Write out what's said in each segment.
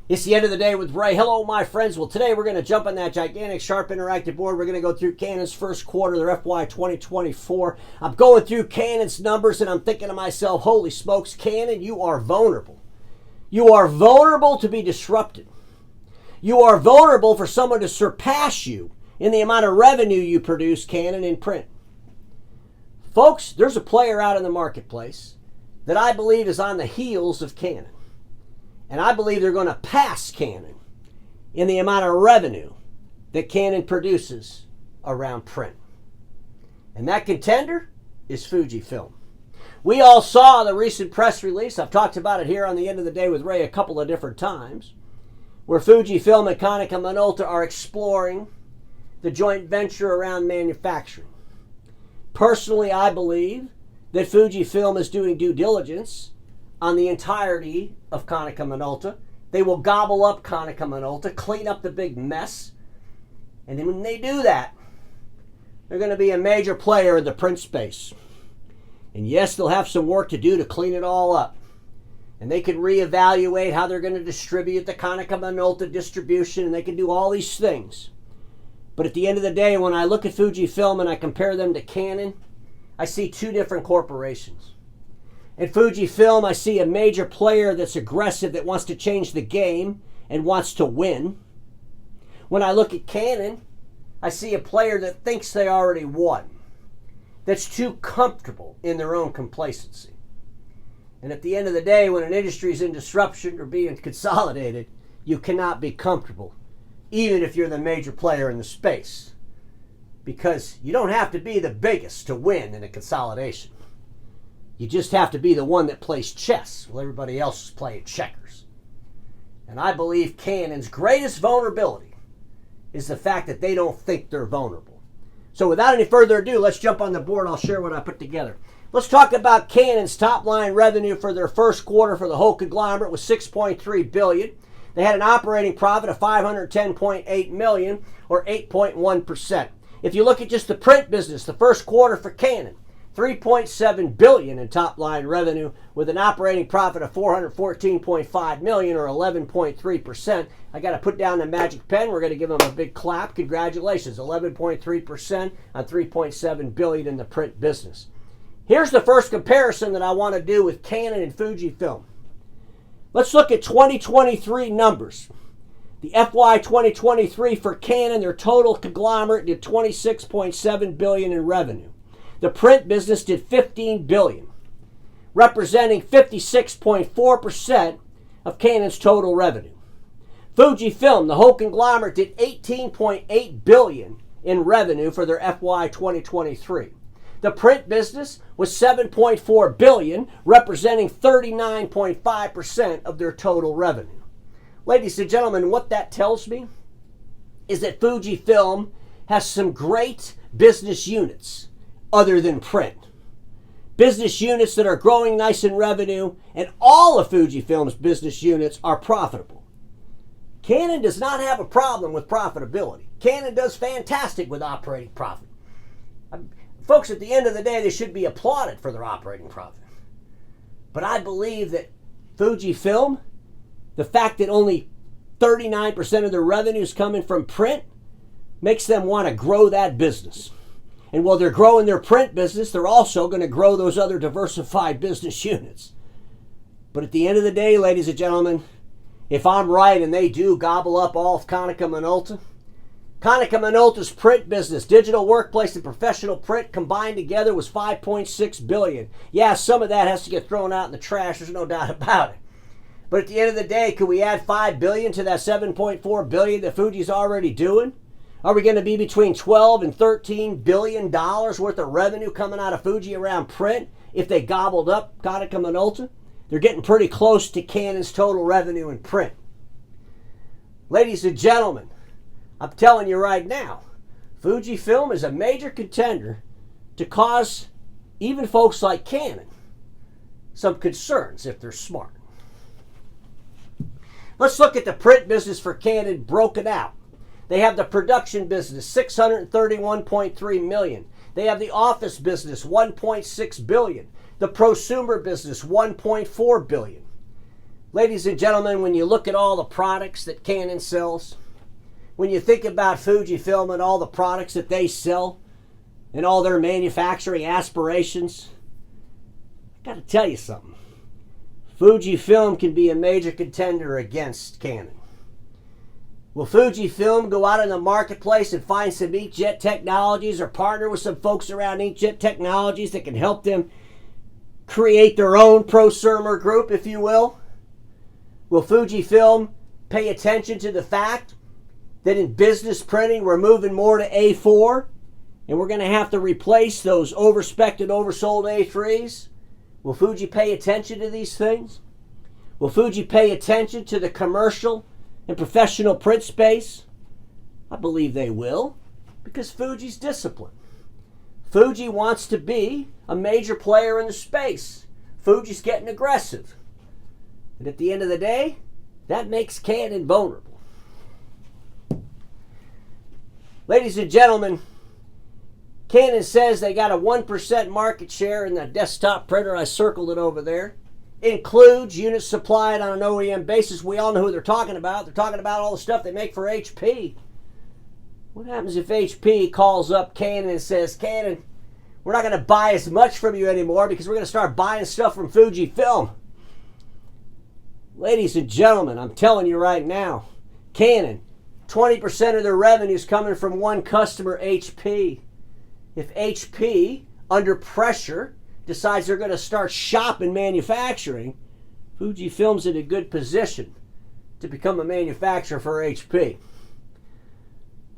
It's the end of the day with Ray. Hello, my friends. Well, today we're going to jump on that gigantic, sharp, interactive board. We're going to go through Canon's first quarter, their FY 2024. I'm going through Canon's numbers, and I'm thinking to myself, holy smokes, Canon, you are vulnerable. You are vulnerable to be disrupted. You are vulnerable for someone to surpass you in the amount of revenue you produce, Canon, in print. Folks, there's a player out in the marketplace that I believe is on the heels of Canon. And I believe they're going to pass Canon in the amount of revenue that Canon produces around print. And that contender is Fujifilm. We all saw the recent press release. I've talked about it here on the End of the Day with Ray a couple of different times, where Fujifilm and Konica Minolta are exploring the joint venture around manufacturing. Personally, I believe that Fujifilm is doing due diligence on the entirety of Konica Minolta. They will gobble up Konica Minolta, clean up the big mess, and then when they do that, they're going to be a major player in the print space. And yes, they'll have some work to do to clean it all up. And they can reevaluate how they're going to distribute the Konica Minolta distribution, and they can do all these things. But at the end of the day, when I look at Fujifilm and I compare them to Canon, I see two different corporations. In Fujifilm, I see a major player that's aggressive, that wants to change the game and wants to win. When I look at Canon, I see a player that thinks they already won, that's too comfortable in their own complacency. And at the end of the day, when an industry is in disruption or being consolidated, you cannot be comfortable, even if you're the major player in the space. Because you don't have to be the biggest to win in a consolidation. You just have to be the one that plays chess while everybody else is playing checkers. And I believe Canon's greatest vulnerability is the fact that they don't think they're vulnerable. So without any further ado, let's jump on the board. I'll share what I put together. Let's talk about Canon's top line revenue for their first quarter for the whole conglomerate was $6.3 billion. They had an operating profit of $510.8 million, or 8.1%. If you look at just the print business, the first quarter for Canon, $3.7 billion in top-line revenue with an operating profit of $414.5 million, or 11.3%. I got to put down the magic pen. We're going to give them a big clap. Congratulations, 11.3% on $3.7 billion in the print business. Here's the first comparison that I want to do with Canon and Fujifilm. Let's look at 2023 numbers. The FY 2023 for Canon, their total conglomerate, did $26.7 billion in revenue. The print business did $15 billion, representing 56.4% of Canon's total revenue. Fujifilm, the whole conglomerate, did $18.8 billion in revenue for their FY 2023. The print business was $7.4 billion, representing 39.5% of their total revenue. Ladies and gentlemen, what that tells me is that Fujifilm has some great business units other than print. Business units that are growing nice in revenue, and all of Fujifilm's business units are profitable. Canon does not have a problem with profitability. Canon does fantastic with operating profit. Folks, at the end of the day, they should be applauded for their operating profit. But I believe that Fujifilm, the fact that only 39% of their revenue is coming from print, makes them want to grow that business. And while they're growing their print business, they're also going to grow those other diversified business units. But at the end of the day, ladies and gentlemen, if I'm right and they do gobble up all of Konica Minolta, Konica Minolta's print business, digital workplace and professional print combined together was $5.6 billion. Yeah, some of that has to get thrown out in the trash, there's no doubt about it. But at the end of the day, could we add $5 billion to that $7.4 billion that Fuji's already doing? Are we going to be between $12 and $13 billion worth of revenue coming out of Fuji around print if they gobbled up Konica Minolta? They're getting pretty close to Canon's total revenue in print. Ladies and gentlemen, I'm telling you right now, Fujifilm is a major contender to cause even folks like Canon some concerns if they're smart. Let's look at the print business for Canon broken out. They have the production business, $631.3 million. They have the office business, $1.6 billion. The prosumer business, $1.4 billion. Ladies and gentlemen, when you look at all the products that Canon sells, when you think about Fujifilm and all the products that they sell and all their manufacturing aspirations, I got to tell you something. Fujifilm can be a major contender against Canon. Will Fujifilm go out in the marketplace and find some inkjet technologies or partner with some folks around inkjet technologies that can help them create their own prosumer group, if you will? Will Fujifilm pay attention to the fact that in business printing we're moving more to A4 and we're going to have to replace those overspec'd and oversold A3s? Will Fuji pay attention to these things? Will Fuji pay attention to the commercial and professional print space? I believe they will, because Fuji's disciplined. Fuji wants to be a major player in the space. Fuji's getting aggressive. And at the end of the day, that makes Canon vulnerable. Ladies and gentlemen, Canon says they got a 1% market share in the desktop printer. I circled it over there. Includes units supplied on an OEM basis. We all know who they're talking about. They're talking about all the stuff they make for HP. What happens if HP calls up Canon and says, Canon, we're not going to buy as much from you anymore because we're going to start buying stuff from Fujifilm? Ladies and gentlemen, I'm telling you right now, Canon, 20% of their revenue is coming from one customer, HP. If HP, under pressure, decides they're going to start shopping manufacturing, Fujifilm's in a good position to become a manufacturer for HP.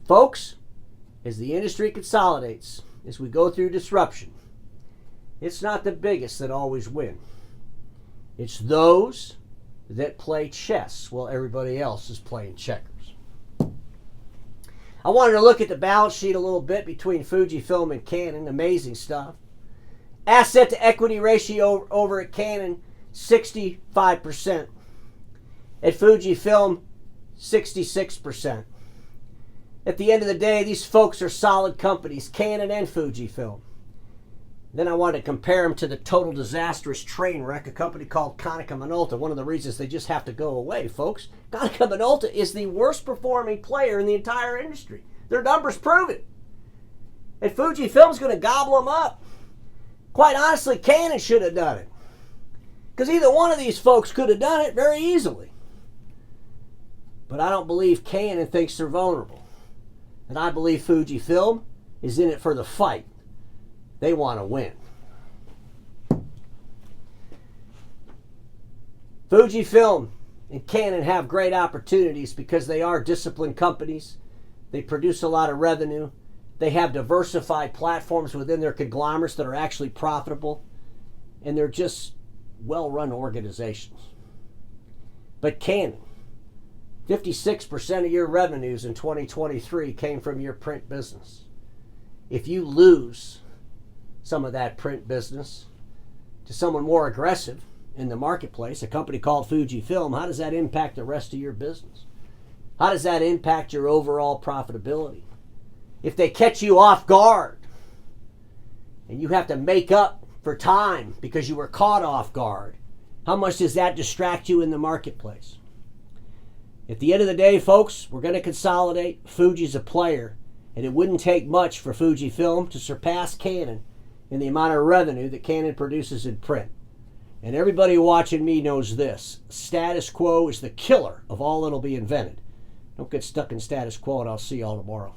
Folks, as the industry consolidates, as we go through disruption, it's not the biggest that always win. It's those that play chess while everybody else is playing checkers. I wanted to look at the balance sheet a little bit between Fujifilm and Canon. Amazing stuff. Asset to equity ratio over at Canon, 65%. At Fujifilm, 66%. At the end of the day, these folks are solid companies, Canon and Fujifilm. Then I wanted to compare them to the total disastrous train wreck, a company called Konica Minolta. One of the reasons they just have to go away, folks. Konica Minolta is the worst performing player in the entire industry. Their numbers prove it. And Fujifilm's going to gobble them up. Quite honestly, Canon should have done it. Because either one of these folks could have done it very easily. But I don't believe Canon thinks they're vulnerable. And I believe Fujifilm is in it for the fight. They want to win. Fujifilm and Canon have great opportunities because they are disciplined companies. They produce a lot of revenue. They have diversified platforms within their conglomerates that are actually profitable. And they're just well-run organizations. But Canon, 56% of your revenues in 2023 came from your print business. If you lose some of that print business to someone more aggressive in the marketplace, a company called Fujifilm, how does that impact the rest of your business? How does that impact your overall profitability? If they catch you off guard and you have to make up for time because you were caught off guard, how much does that distract you in the marketplace? At the end of the day, folks, we're going to consolidate. Fuji's a player, and it wouldn't take much for Fujifilm to surpass Canon in the amount of revenue that Canon produces in print. And everybody watching me knows this. Status quo is the killer of all that'll be invented. Don't get stuck in status quo, and I'll see you all tomorrow.